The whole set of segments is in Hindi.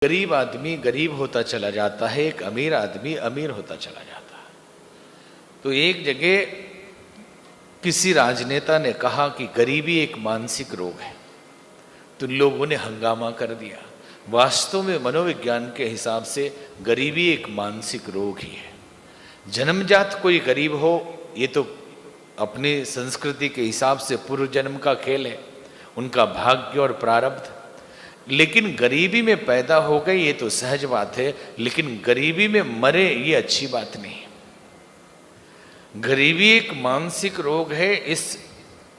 गरीब आदमी गरीब होता चला जाता है, एक अमीर आदमी अमीर होता चला जाता है। तो एक जगह किसी राजनेता ने कहा कि गरीबी एक मानसिक रोग है, तो लोगों ने हंगामा कर दिया। वास्तव में मनोविज्ञान के हिसाब से गरीबी एक मानसिक रोग ही है। जन्मजात कोई गरीब हो ये तो अपनी संस्कृति के हिसाब से पूर्व जन्म का खेल है, उनका भाग्य और प्रारब्ध। लेकिन गरीबी में पैदा हो गए ये तो सहज बात है, लेकिन गरीबी में मरे ये अच्छी बात नहीं है। गरीबी एक मानसिक रोग है इस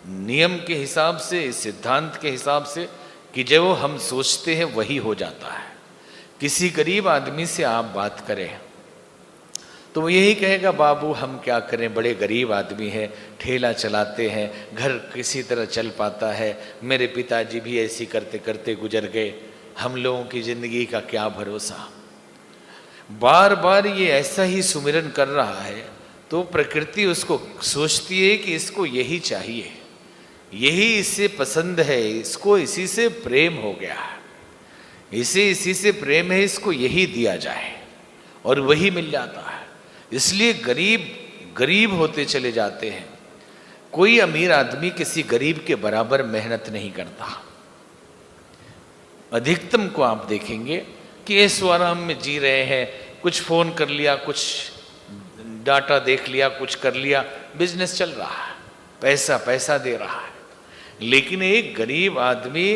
नियम के हिसाब से, इस सिद्धांत के हिसाब से कि जो हम सोचते हैं वही हो जाता है। किसी गरीब आदमी से आप बात करें तो वो यही कहेगा, बाबू हम क्या करें, बड़े गरीब आदमी हैं, ठेला चलाते हैं, घर किसी तरह चल पाता है, मेरे पिताजी भी ऐसी करते करते गुजर गए, हम लोगों की ज़िंदगी का क्या भरोसा। बार बार ये ऐसा ही सुमिरन कर रहा है तो प्रकृति उसको सोचती है कि इसको यही चाहिए, यही इससे पसंद है, इसको इसी से प्रेम हो गया है, इसे इसी से प्रेम है, इसको यही दिया जाए, और वही मिल जाता है। इसलिए गरीब गरीब होते चले जाते हैं। कोई अमीर आदमी किसी गरीब के बराबर मेहनत नहीं करता। अधिकतम को आप देखेंगे कि ऐश आराम में जी रहे हैं, कुछ फ़ोन कर लिया, कुछ डाटा देख लिया, कुछ कर लिया, बिजनेस चल रहा है, पैसा पैसा दे रहा है। लेकिन एक गरीब आदमी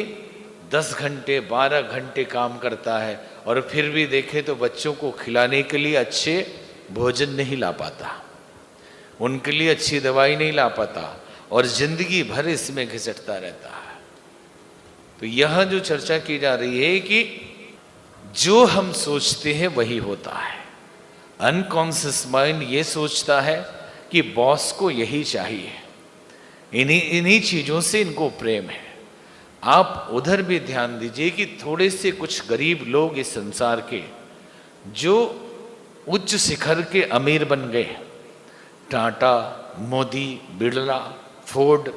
10 घंटे 12 घंटे काम करता है और फिर भी देखे तो बच्चों को खिलाने के लिए अच्छे भोजन नहीं ला पाता, उनके लिए अच्छी दवाई नहीं ला पाता, और जिंदगी भर इसमें घिसटता रहता है। तो यह जो चर्चा की जा रही है कि जो हम सोचते हैं वही होता है। अनकॉन्शियस माइंड ये सोचता है कि बॉस को यही चाहिए, इन्हीं चीज़ों से इनको प्रेम है। आप उधर भी ध्यान दीजिए कि थोड़े से कुछ गरीब लोग इस संसार के जो उच्च शिखर के अमीर बन गए, टाटा, मोदी, बिड़ला, फोर्ड,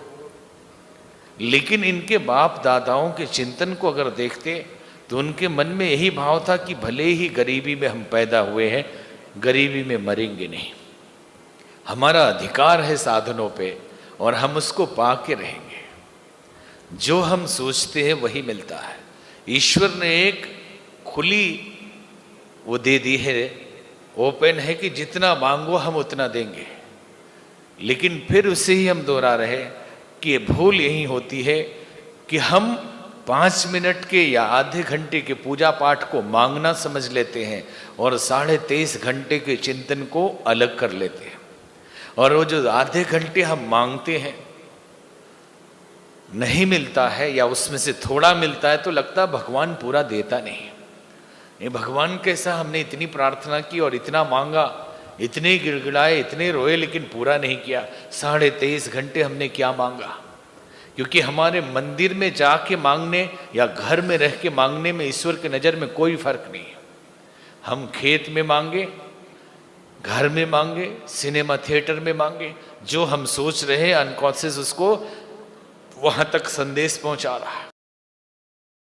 लेकिन इनके बाप दादाओं के चिंतन को अगर देखते तो उनके मन में यही भाव था कि भले ही गरीबी में हम पैदा हुए हैं, गरीबी में मरेंगे नहीं, हमारा अधिकार है साधनों पे और हम उसको पा के रहेंगे। जो हम सोचते हैं वही मिलता है। ईश्वर ने एक खुली वो दे दी है, ओपन है कि जितना मांगो हम उतना देंगे। लेकिन फिर उसे ही हम दोहरा रहे कि भूल यही होती है कि हम 5 मिनट के या आधे घंटे के पूजा पाठ को मांगना समझ लेते हैं और 23.5 घंटे के चिंतन को अलग कर लेते हैं। और वो जो आधे घंटे हम मांगते हैं नहीं मिलता है या उसमें से थोड़ा मिलता है तो लगता है भगवान पूरा देता नहीं। ये भगवान कैसा, हमने इतनी प्रार्थना की और इतना मांगा, इतने गिड़गिड़ाए, इतने रोए, लेकिन पूरा नहीं किया। 23.5 घंटे हमने क्या मांगा? क्योंकि हमारे मंदिर में जाके मांगने या घर में रह के मांगने में ईश्वर की नज़र में कोई फर्क नहीं है। हम खेत में मांगे, घर में मांगे, सिनेमा थिएटर में मांगे, जो हम सोच रहे हैं अनकॉन्शियस उसको वहाँ तक संदेश पहुँचा रहा है।